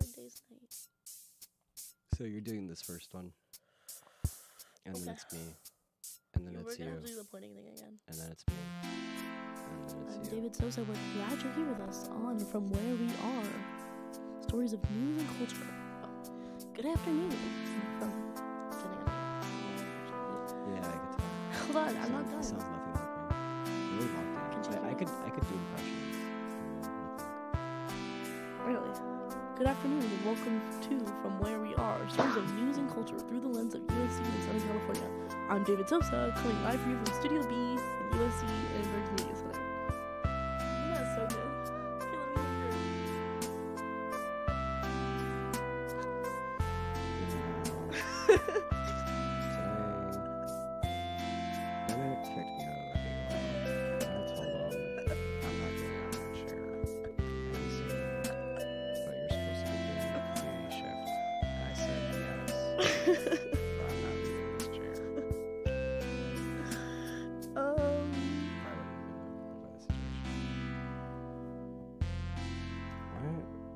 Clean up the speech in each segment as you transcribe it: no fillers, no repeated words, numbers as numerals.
Days night. So you're doing this first one. And then Okay. it's me. And then We're it's gonna you. have to do the pointing thing again. And then it's me. And then it's I'm you. David Sosa. We're glad you're here with us on From Where We Are. Stories of news and culture. Oh, good afternoon. From Yeah, I could tell. Hold on, I'm not done. Sounds nothing like me. Really locked down. I could do impressions. Really? Good afternoon and welcome to From Where We Are. Stories of news and culture through the lens of USC in Southern California. I'm David Sosa, coming live for you from Studio B in USC and Berkeley Media Center. That's so good. Okay, let me hear Today, kicked me out of the game. I told them I'm not getting out of my chair. But you're supposed to be doing the community shift. And I said yes. But I'm not leaving this chair. Probably wouldn't even know by the situation.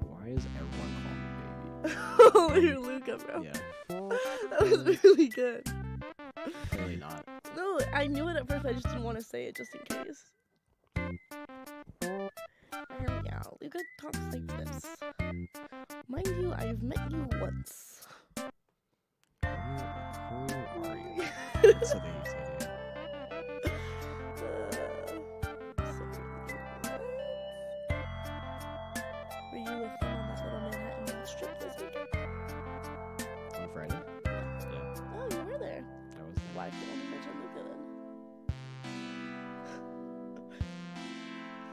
Why is everyone calling me baby? Oh, you're Luca, bro. Yeah, That was really good. clearly not. No, I knew it at first, I just didn't want to say it just in case. Yeah, Luca talks like this. Mind you, I've met you once. Who are you? So they said it. Were you with them on that little Manhattan beach trip this weekend? On Friday? Yeah, Oh, you were there. I was there. Why did you mention Luca then?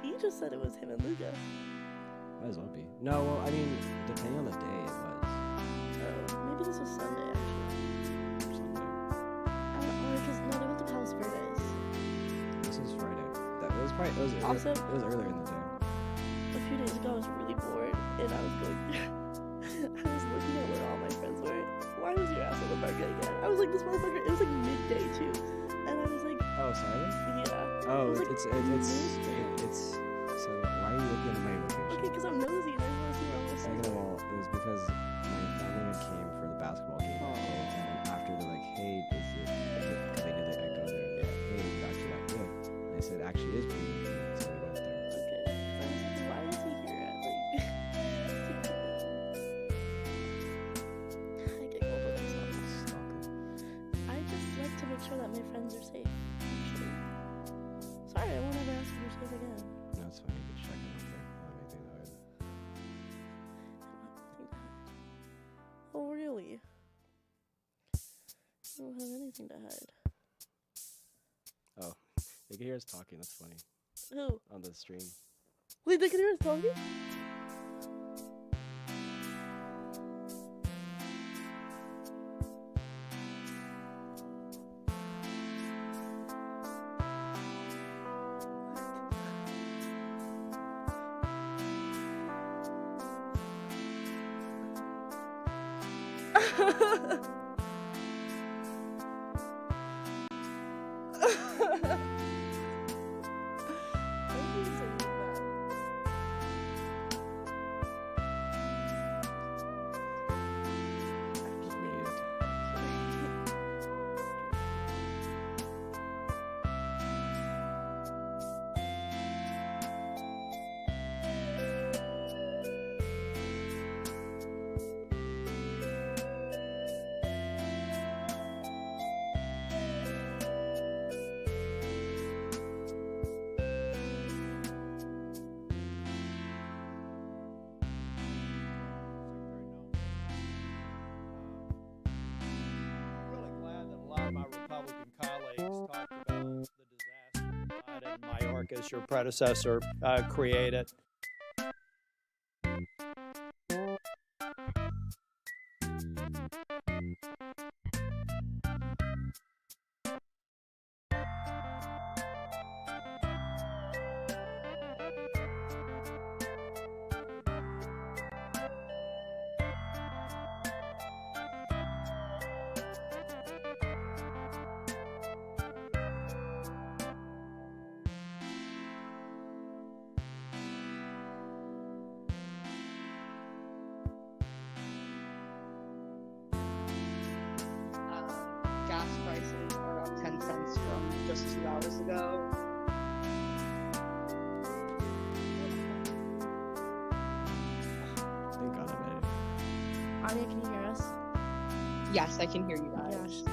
He just said it was him and Luca. Might as well be. No, well, I mean, depending on the day, it was Oh, maybe this was Sunday actually. Sunday. I don't know, because no, they went to Palos Verdes. This was Friday. It was earlier in the day. A few days ago, I was really bored, and I was going I was looking at where all my friends were. Why was your ass on the market again? I was like, this motherfucker, it was like midday too. And I was like, Oh, Saturday? yeah. Oh, It was like it's. So why are you looking at my location? okay, because I'm nosy and I want to see where all my Second friends of are. all, it was because my family had came for the basketball game that day, and then after they're like, "Hey, is it?" Because they knew that I'd go there. They're like, "Hey, it's actually that good." And I said, "Actually, it is pretty good." So we went there. Okay. I was like, why is he here at like I get cold with myself. Stalker. I just like to make sure that my friends are safe, actually. Sorry, I won't ever ask if you're safe again. No, it's fine. You can check it out there. I don't have anything to hide. Oh, really? You don't have anything to hide. Oh, they can hear us talking. That's funny Who? on the stream. Wait, they can hear us talking? Just made it. I'm really glad that a lot of my Republican colleagues talked about the disaster that in Mayorkas, your predecessor, created. sense from just 2 hours ago. Thank God I made it. Anya, can you hear us? Yes, I can hear you guys. Yeah.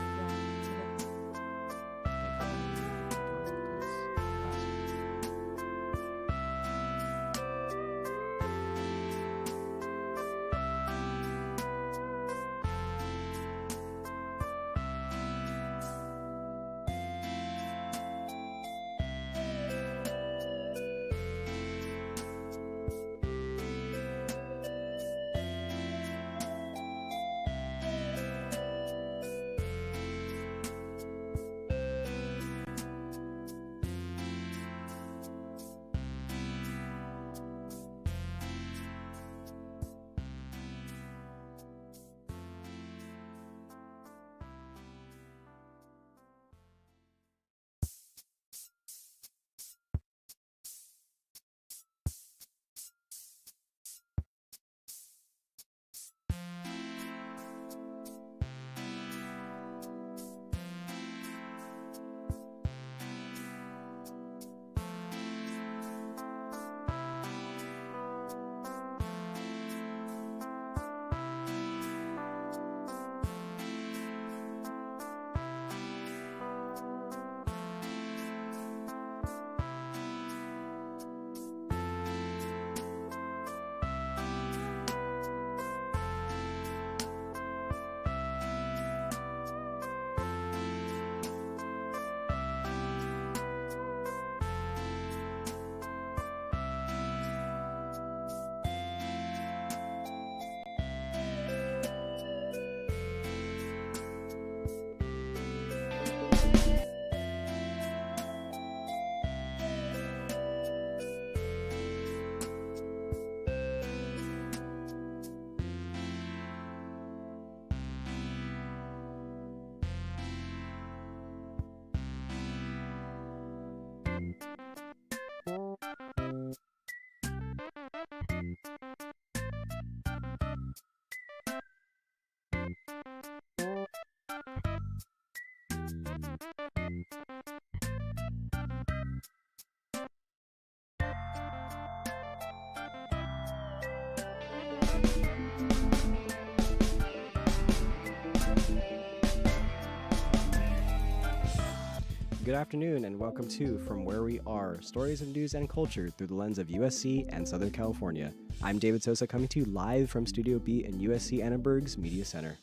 Good afternoon and welcome to From Where We Are, stories of news and culture through the lens of USC and Southern California. I'm David Sosa coming to you live from Studio B in USC Annenberg's Media Center.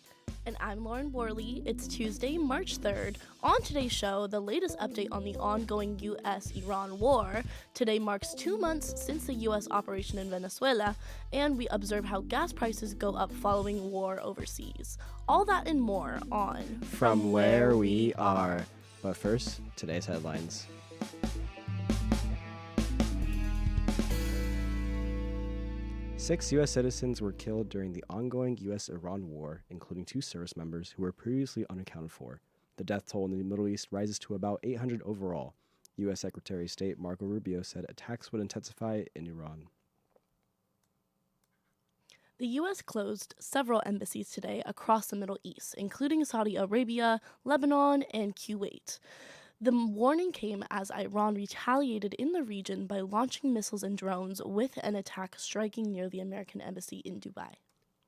And I'm Lauren Worley. It's Tuesday, March 3rd. On today's show, the latest update on the ongoing U.S.-Iran war. Today marks 2 months since the U.S. operation in Venezuela, and we observe how gas prices go up following war overseas. All that and more on From Where We Are. But first, today's headlines. Six U.S. citizens were killed during the ongoing U.S.-Iran war, including 2 service members who were previously unaccounted for. The death toll in the Middle East rises to about 800 overall. U.S. Secretary of State Marco Rubio said attacks would intensify in Iran. The U.S. closed several embassies today across the Middle East, including Saudi Arabia, Lebanon, and Kuwait. The warning came as Iran retaliated in the region by launching missiles and drones, with an attack striking near the American embassy in Dubai.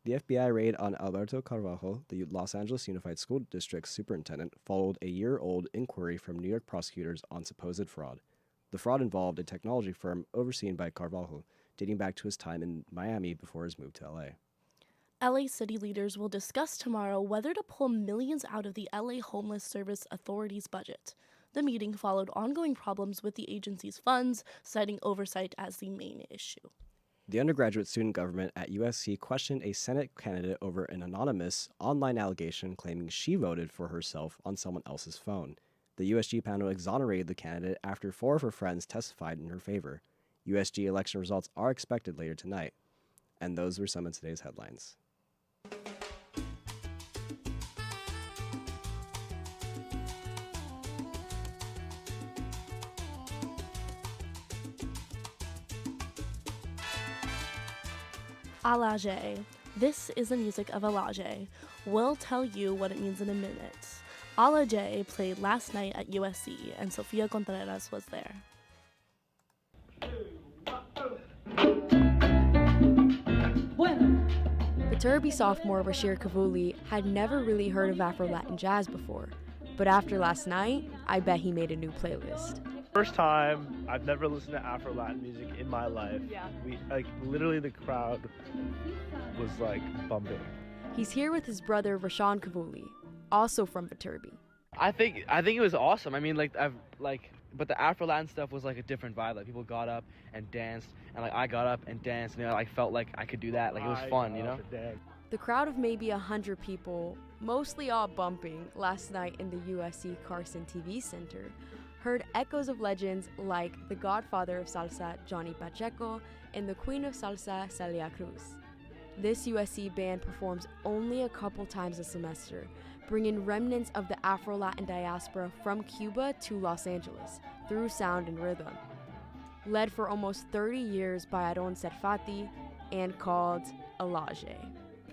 The FBI raid on Alberto Carvalho, the Los Angeles Unified School District's superintendent, followed a year-old inquiry from New York prosecutors on supposed fraud. The fraud involved a technology firm overseen by Carvalho, dating back to his time in Miami before his move to LA. LA city leaders will discuss tomorrow whether to pull millions out of the LA Homeless Service Authority's budget. The meeting followed ongoing problems with the agency's funds, citing oversight as the main issue. The undergraduate student government at USC questioned a Senate candidate over an anonymous online allegation claiming she voted for herself on someone else's phone. The USG panel exonerated the candidate after 4 of her friends testified in her favor. USG election results are expected later tonight. And those were some of today's headlines. Alage. This is the music of Alage. We'll tell you what it means in a minute. Ala J played last night at USC, and Sofia Contreras was there. Viterbi sophomore Bashir Kavuli had never really heard of Afro-Latin jazz before, but after last night, I bet he made a new playlist. First time, I've never listened to Afro-Latin music in my life. Yeah. Literally the crowd was bumping. He's here with his brother Rashawn Kavuli, also from Viterbi. I think it was awesome. I mean, but the Afro-Latin stuff was a different vibe. Like people got up and danced, and I got up and danced, and I felt like I could do that. It was fun, you know. The crowd of maybe 100 people, mostly all bumping, last night in the USC Carson TV Center, heard echoes of legends like the godfather of salsa, Johnny Pacheco, and the queen of salsa, Celia Cruz. This USC band performs only a couple times a semester, bringing remnants of the Afro-Latin diaspora from Cuba to Los Angeles through sound and rhythm. Led for almost 30 years by Aron Serfati and called Alage.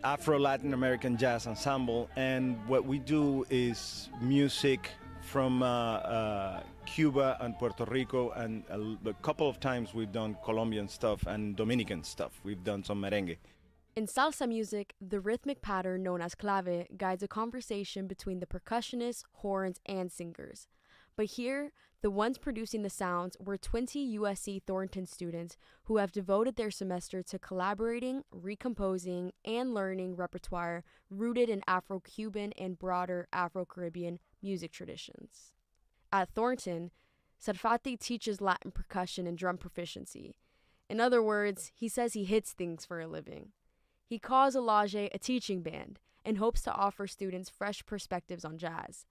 Afro-Latin American Jazz Ensemble, and what we do is music from Cuba and Puerto Rico, and a couple of times we've done Colombian stuff and Dominican stuff. We've done some merengue. In salsa music, the rhythmic pattern known as clave guides a conversation between the percussionists, horns, and singers. But here, the ones producing the sounds were 20 USC Thornton students who have devoted their semester to collaborating, recomposing, and learning repertoire rooted in Afro-Cuban and broader Afro-Caribbean music traditions. At Thornton, Sarfati teaches Latin percussion and drum proficiency. In other words, he says he hits things for a living. He calls Alage a teaching band and hopes to offer students fresh perspectives on jazz.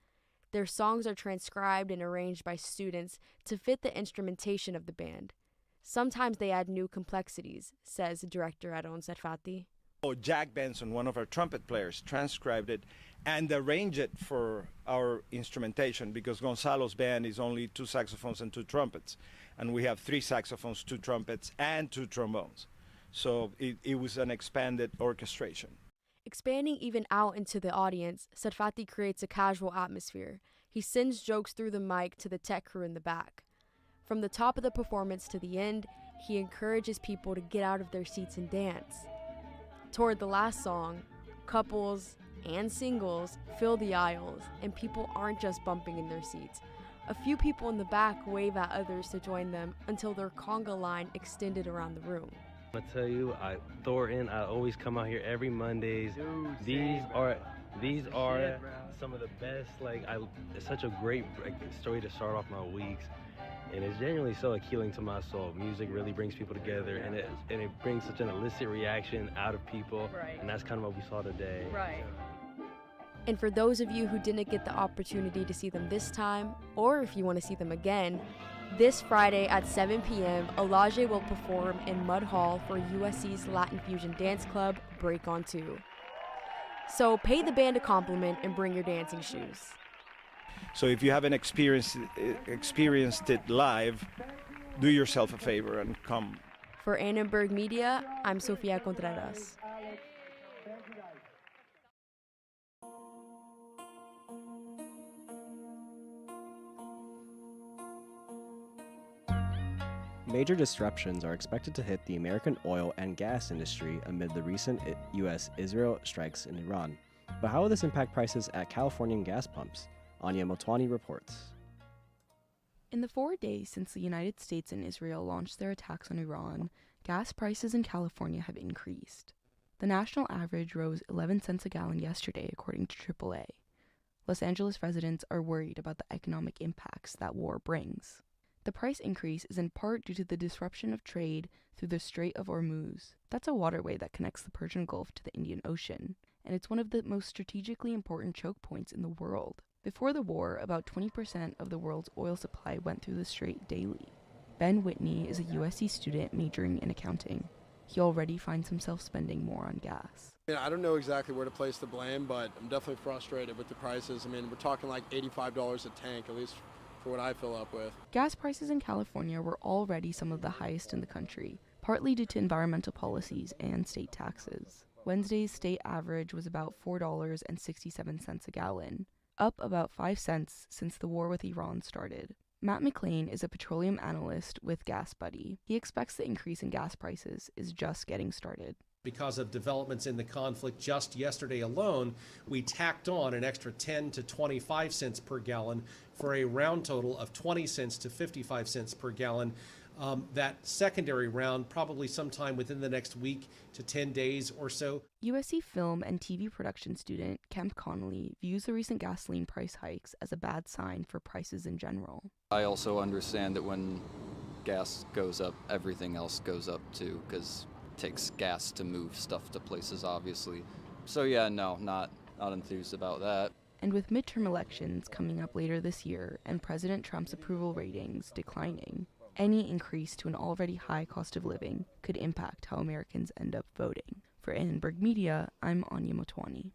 Their songs are transcribed and arranged by students to fit the instrumentation of the band. Sometimes they add new complexities, says director Aron Serfati. Jack Benson, one of our trumpet players, transcribed it and arranged it for our instrumentation, because Gonzalo's band is only 2 saxophones and 2 trumpets, and we have 3 saxophones, 2 trumpets, and 2 trombones. So it was an expanded orchestration. Expanding even out into the audience, Serfati creates a casual atmosphere. He sends jokes through the mic to the tech crew in the back. From the top of the performance to the end, he encourages people to get out of their seats and dance. Toward the last song, couples and singles fill the aisles, and people aren't just bumping in their seats. A few people in the back wave at others to join them until their conga line extended around the room. I tell you, Thornton, I always come out here every Mondays. These are some of the best. It's such a great story to start off my weeks, and it's genuinely so healing to my soul. Music really brings people together, and it brings such an illicit reaction out of people, right. And that's kind of what we saw today. Right. And for those of you who didn't get the opportunity to see them this time, or if you want to see them again, this Friday at 7 p.m., Alage will perform in Mudd Hall for USC's Latin Fusion Dance Club, Break On 2. So pay the band a compliment and bring your dancing shoes. So if you haven't experienced it live, do yourself a favor and come. For Annenberg Media, I'm Sofia Contreras. Major disruptions are expected to hit the American oil and gas industry amid the recent U.S.-Israel strikes in Iran. But how will this impact prices at Californian gas pumps? Anya Motwani reports. In the 4 days since the United States and Israel launched their attacks on Iran, gas prices in California have increased. The national average rose 11 cents a gallon yesterday, according to AAA. Los Angeles residents are worried about the economic impacts that war brings. The price increase is in part due to the disruption of trade through the Strait of Hormuz. That's a waterway that connects the Persian Gulf to the Indian Ocean, and it's one of the most strategically important choke points in the world. Before the war, about 20% of the world's oil supply went through the strait daily. Ben Whitney is a USC student majoring in accounting. He already finds himself spending more on gas. I don't know exactly where to place the blame, but I'm definitely frustrated with the prices. We're talking like $85 a tank, at least for what I fill up with. Gas prices in California were already some of the highest in the country, partly due to environmental policies and state taxes. Wednesday's state average was about $4.67 a gallon. up about 5 cents since the war with Iran started. Matt McLean is a petroleum analyst with Gas Buddy. He expects the increase in gas prices is just getting started. Because of developments in the conflict just yesterday alone, we tacked on an extra 10 to 25 cents per gallon for a round total of 20 cents to 55 cents per gallon. That secondary round probably sometime within the next week to 10 days or so. USC film and TV production student Kemp Connolly views the recent gasoline price hikes as a bad sign for prices in general. I also understand that when gas goes up, everything else goes up too, because it takes gas to move stuff to places, obviously. So yeah, no, not enthused about that. And with midterm elections coming up later this year and President Trump's approval ratings declining, any increase to an already high cost of living could impact how Americans end up voting. For Annenberg Media, I'm Anya Motwani.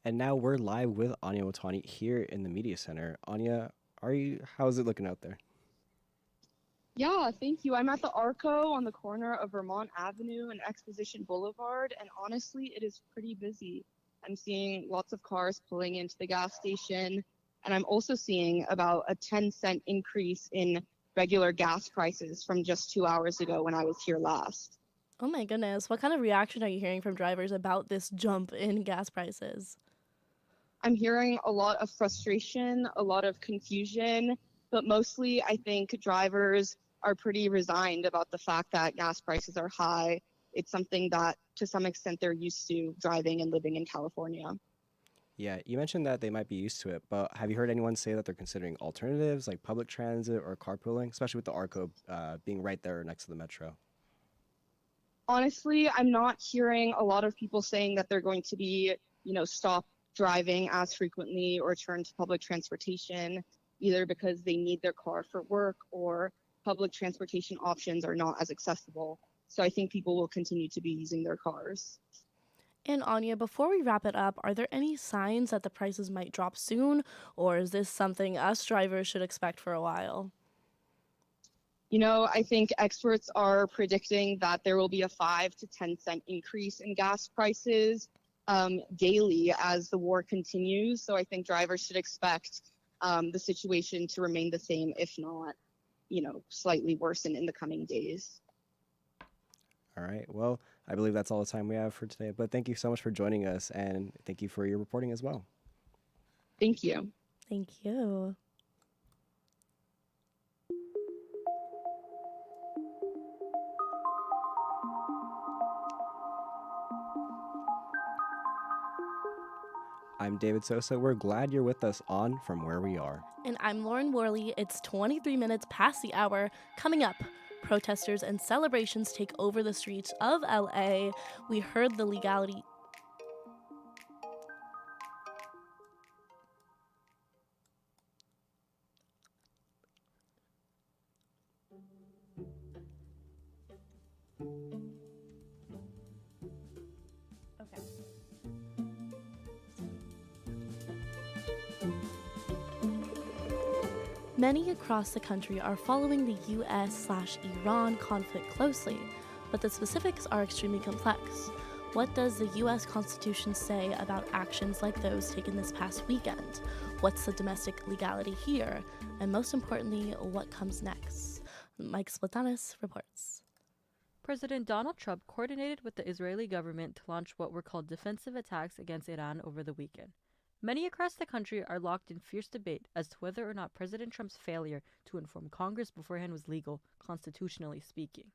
And now we're live with Anya Motwani here in the Media Center. Anya, how's it looking out there? Yeah, thank you. I'm at the Arco on the corner of Vermont Avenue and Exposition Boulevard, and honestly, it is pretty busy. I'm seeing lots of cars pulling into the gas station, and I'm also seeing about a 10-cent increase in regular gas prices from just 2 hours ago when I was here last. Oh my goodness. What kind of reaction are you hearing from drivers about this jump in gas prices? I'm hearing a lot of frustration, a lot of confusion, but mostly I think drivers are pretty resigned about the fact that gas prices are high. It's something that to some extent they're used to driving and living in California. Yeah, you mentioned that they might be used to it, but have you heard anyone say that they're considering alternatives like public transit or carpooling, especially with the Arco being right there next to the metro? Honestly, I'm not hearing a lot of people saying that they're going to be, stop driving as frequently or turn to public transportation, either because they need their car for work or public transportation options are not as accessible. So I think people will continue to be using their cars. And Anya, before we wrap it up, are there any signs that the prices might drop soon, or is this something us drivers should expect for a while? I think experts are predicting that there will be a 5 to 10 cent increase in gas prices daily as the war continues. So I think drivers should expect the situation to remain the same, if not, slightly worsen in the coming days. All right. Well, I believe that's all the time we have for today. But thank you so much for joining us, and thank you for your reporting as well. Thank you. Thank you. I'm David Sosa. We're glad you're with us on From Where We Are. And I'm Lauren Worley. It's 23 minutes past the hour. Coming up, protesters and celebrations take over the streets of LA. We heard the Legality. Okay. Many across the country are following the US/Iran conflict closely, but the specifics are extremely complex. What does the US Constitution say about actions like those taken this past weekend? What's the domestic legality here? And most importantly, what comes next? Mike Splatanis reports. President Donald Trump coordinated with the Israeli government to launch what were called defensive attacks against Iran over the weekend. Many across the country are locked in fierce debate as to whether or not President Trump's failure to inform Congress beforehand was legal, constitutionally speaking.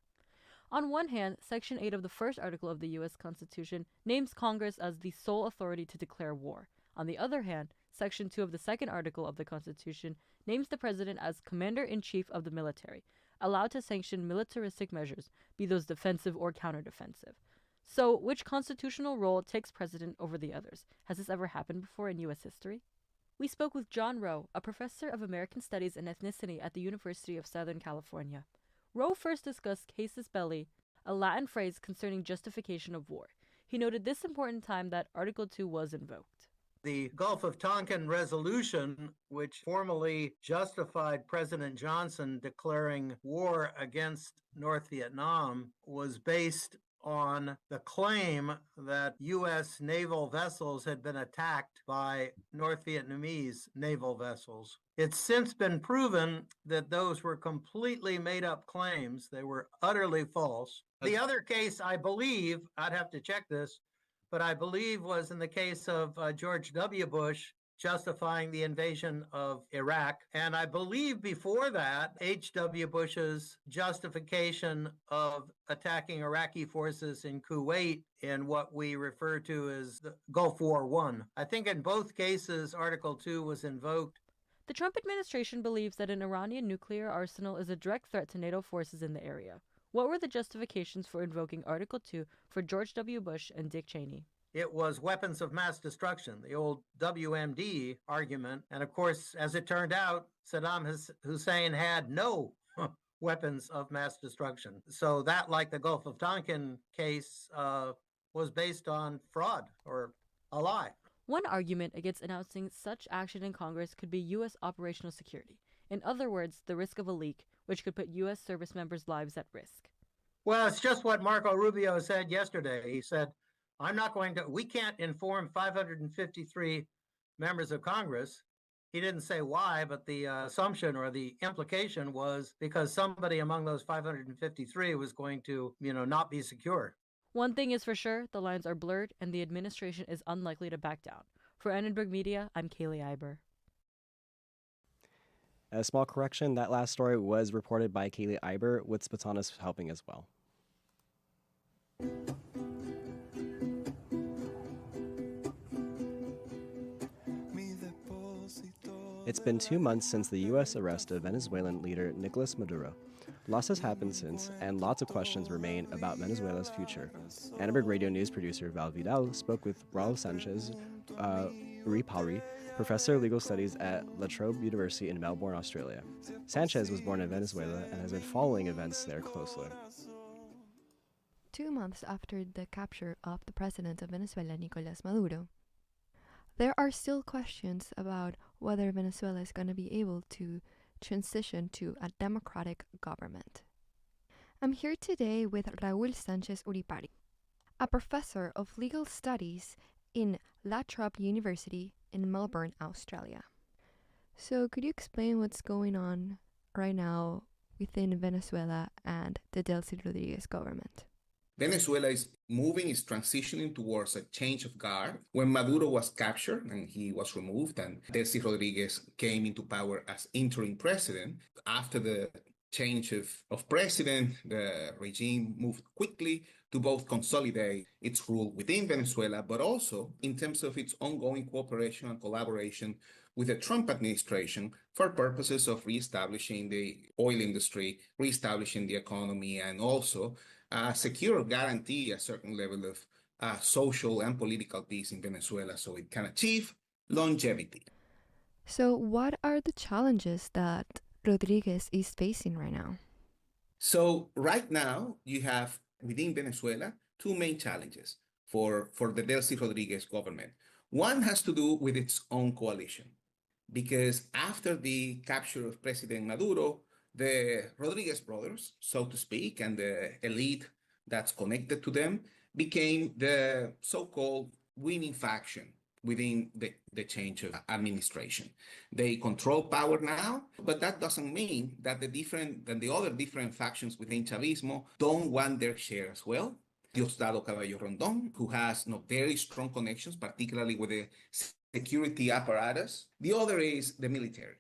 On one hand, Section 8 of the first article of the U.S. Constitution names Congress as the sole authority to declare war. On the other hand, Section 2 of the second article of the Constitution names the president as commander-in-chief of the military, allowed to sanction militaristic measures, be those defensive or counter-defensive. So, which constitutional role takes precedent over the others? Has this ever happened before in U.S. history? We spoke with John Rowe, a professor of American Studies and Ethnicity at the University of Southern California. Rowe first discussed casus belli, a Latin phrase concerning justification of war. He noted this important time that Article 2 was invoked. The Gulf of Tonkin resolution, which formally justified President Johnson declaring war against North Vietnam, was based on the claim that U.S. naval vessels had been attacked by North Vietnamese naval vessels. It's since been proven that those were completely made up claims. They were utterly false. The other case, I believe, I'd have to check this, but I believe was in the case of George W. Bush justifying the invasion of Iraq. And I believe before that, H.W. Bush's justification of attacking Iraqi forces in Kuwait in what we refer to as the Gulf War I. I think in both cases, Article 2 was invoked. The Trump administration believes that an Iranian nuclear arsenal is a direct threat to NATO forces in the area. What were the justifications for invoking Article 2 for George W. Bush and Dick Cheney? It was weapons of mass destruction, the old WMD argument. And of course, as it turned out, Saddam Hussein had no weapons of mass destruction. So that, like the Gulf of Tonkin case, was based on fraud or a lie. One argument against announcing such action in Congress could be U.S. operational security. In other words, the risk of a leak, which could put U.S. service members' lives at risk. Well, it's just what Marco Rubio said yesterday. He said, we can't inform 553 members of Congress. He didn't say why, but the assumption or the implication was because somebody among those 553 was going to, not be secure. One thing is for sure, the lines are blurred and the administration is unlikely to back down. For Annenberg Media, I'm Kaylee Iber. A small correction, that last story was reported by Kaylee Iber, with Spatanis helping as well. It's been 2 months since the U.S. arrest of Venezuelan leader Nicolas Maduro. Lots has happened since, and lots of questions remain about Venezuela's future. Annenberg Radio News producer Val Vidal spoke with Raul Sanchez Uripauri, professor of legal studies at La Trobe University in Melbourne, Australia. Sanchez was born in Venezuela and has been following events there closely. 2 months after the capture of the president of Venezuela, Nicolas Maduro, there are still questions about whether Venezuela is going to be able to transition to a democratic government. I'm here today with Raul Sanchez Uripauri, a professor of legal studies in La Trobe University in Melbourne, Australia. So could you explain what's going on right now within Venezuela and the Delcy Rodriguez government? Venezuela is transitioning towards a change of guard. When Maduro was captured and he was removed and Delcy Rodriguez came into power as interim president, after the change of president, the regime moved quickly to both consolidate its rule within Venezuela, but also in terms of its ongoing cooperation and collaboration with the Trump administration for purposes of reestablishing the oil industry, reestablishing the economy, and also secure or guarantee a certain level of social and political peace in Venezuela so it can achieve longevity. So what are the challenges that Rodriguez is facing right now? So right now you have within Venezuela two main challenges for the Delcy Rodriguez government. One has to do with its own coalition, because after the capture of President Maduro, the Rodriguez brothers, so to speak, and the elite that's connected to them became the so-called winning faction within the change of administration. They control power now, but that doesn't mean that the other different factions within Chavismo don't want their share as well. Diosdado Cabello Rondon, who has very strong connections, particularly with the security apparatus. The other is the military.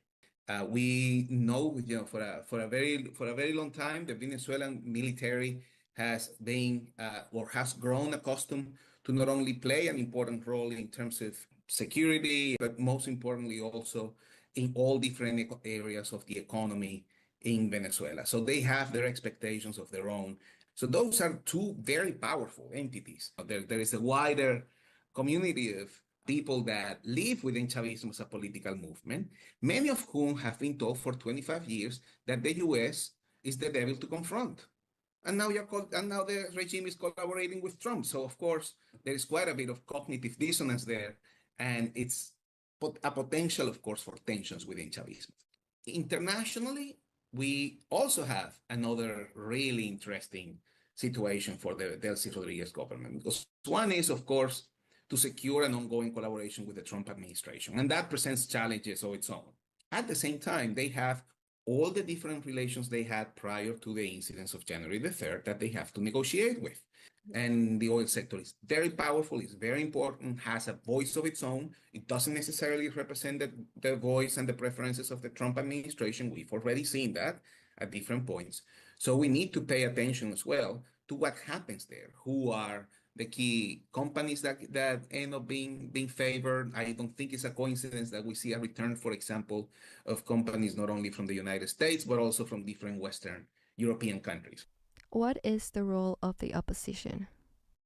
We know, for a very long time, the Venezuelan military has been or has grown accustomed to not only play an important role in terms of security, but most importantly also in all different areas of the economy in Venezuela. So they have their expectations of their own. So those are two very powerful entities. There is a wider community of people that live within Chavismo as a political movement, many of whom have been told for 25 years that the U.S. is the devil to confront. And now the regime is collaborating with Trump. So, of course, there is quite a bit of cognitive dissonance there. And it's a potential, of course, for tensions within Chavismo. Internationally, we also have another really interesting situation for the Delcy Rodriguez government. Because one is, of course, to secure an ongoing collaboration with the Trump administration, and that presents challenges of its own. At the same time, they have all the different relations they had prior to the incidents of January the 3rd that they have to negotiate with. And the oil sector is very powerful, it's very important, has a voice of its own. It doesn't necessarily represent the voice and the preferences of the Trump administration. We've already seen that at different points. So we need to pay attention as well to what happens there. Who are the key companies that end up being favored? I don't think it's a coincidence that we see a return, for example, of companies not only from the United States, but also from different Western European countries. What is the role of the opposition?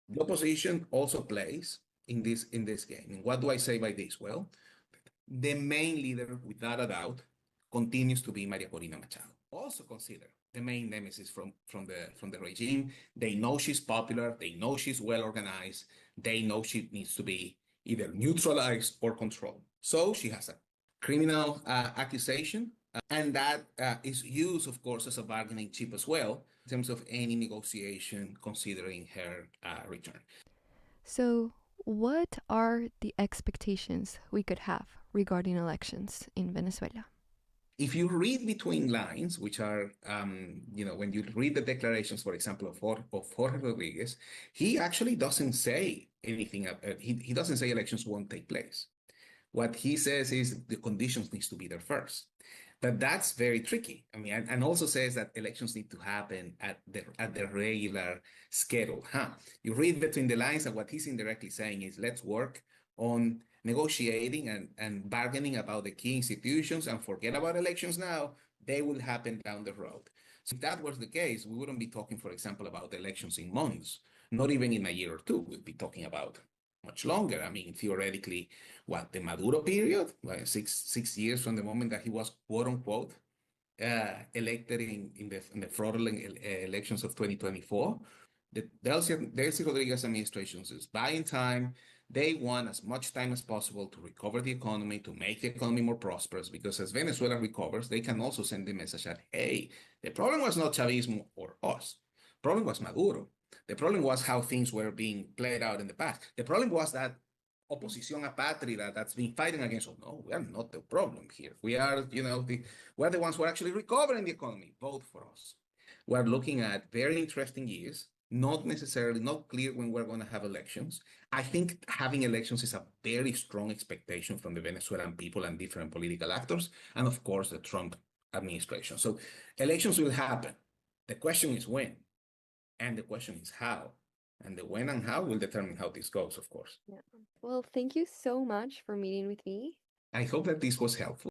The opposition also plays in this game. And what do I say by this? Well, the main leader, without a doubt, continues to be Maria Corina Machado. Also consider the main nemesis from the regime. They know she's popular. They know she's well organized. They know she needs to be either neutralized or controlled. So she has a criminal accusation, and that is used, of course, as a bargaining chip as well in terms of any negotiation considering her return. So, what are the expectations we could have regarding elections in Venezuela? If you read between lines, which are, when you read the declarations, for example, of Jorge Rodriguez, he actually doesn't say anything. He doesn't say elections won't take place. What he says is the conditions needs to be there first. But that's very tricky. I mean, and also says that elections need to happen at the regular schedule. You read between the lines, and what he's indirectly saying is, let's work on negotiating and bargaining about the key institutions and forget about elections now. They will happen down the road. So if that was the case, we wouldn't be talking, for example, about elections in months, not even in a year or two. We'd be talking about much longer. I mean, theoretically, the Maduro period, 6 years from the moment that he was, quote unquote, elected in the fraudulent elections of 2024. The Delcy Rodriguez administration is buying time. They want as much time as possible to recover the economy, to make the economy more prosperous, because as Venezuela recovers, they can also send the message that, hey, the problem was not Chavismo or us. The problem was Maduro. The problem was how things were being played out in the past. The problem was that opposición apátrida that's been fighting against us. No, we are not the problem here. We are, we're the ones who are actually recovering the economy. Vote for us. We're looking at very interesting years, not clear when we're going to have elections. I think having elections is a very strong expectation from the Venezuelan people and different political actors, and of course, the Trump administration. So elections will happen. The question is when, and the question is how. And the when and how will determine how this goes, of course. Yeah. Well, thank you so much for meeting with me. I hope that this was helpful.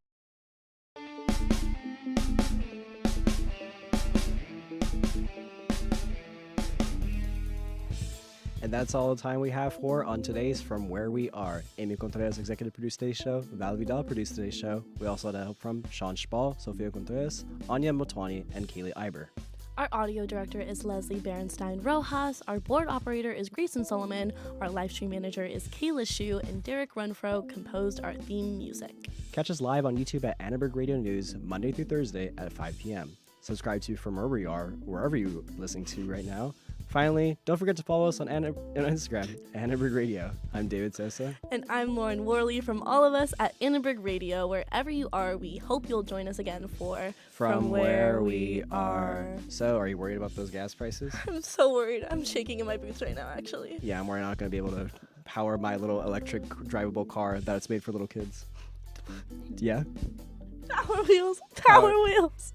And that's all the time we have for on today's From Where We Are. Amy Contreras executive produced today's show. Val Vidal produced today's show. We also had help from Sean Spall, Sofia Contreras, Anya Motwani, and Kaylee Iber. Our audio director is Leslie Berenstein Rojas. Our board operator is Grayson Solomon. Our live stream manager is Kayla Shu. And Derek Renfro composed our theme music. Catch us live on YouTube at Annenberg Radio News, Monday through Thursday at 5 p.m. Subscribe to From Where We Are, wherever you're listening to right now. Finally, don't forget to follow us on Instagram, Annenberg Radio. I'm David Sosa. And I'm Lauren Worley. From all of us at Annenberg Radio. Wherever you are, we hope you'll join us again for From Where We Are. So, are you worried about those gas prices? I'm so worried. I'm shaking in my boots right now, actually. Yeah, I'm worried I'm not going to be able to power my little electric drivable car that's made for little kids. Yeah? Power wheels. Power wheels.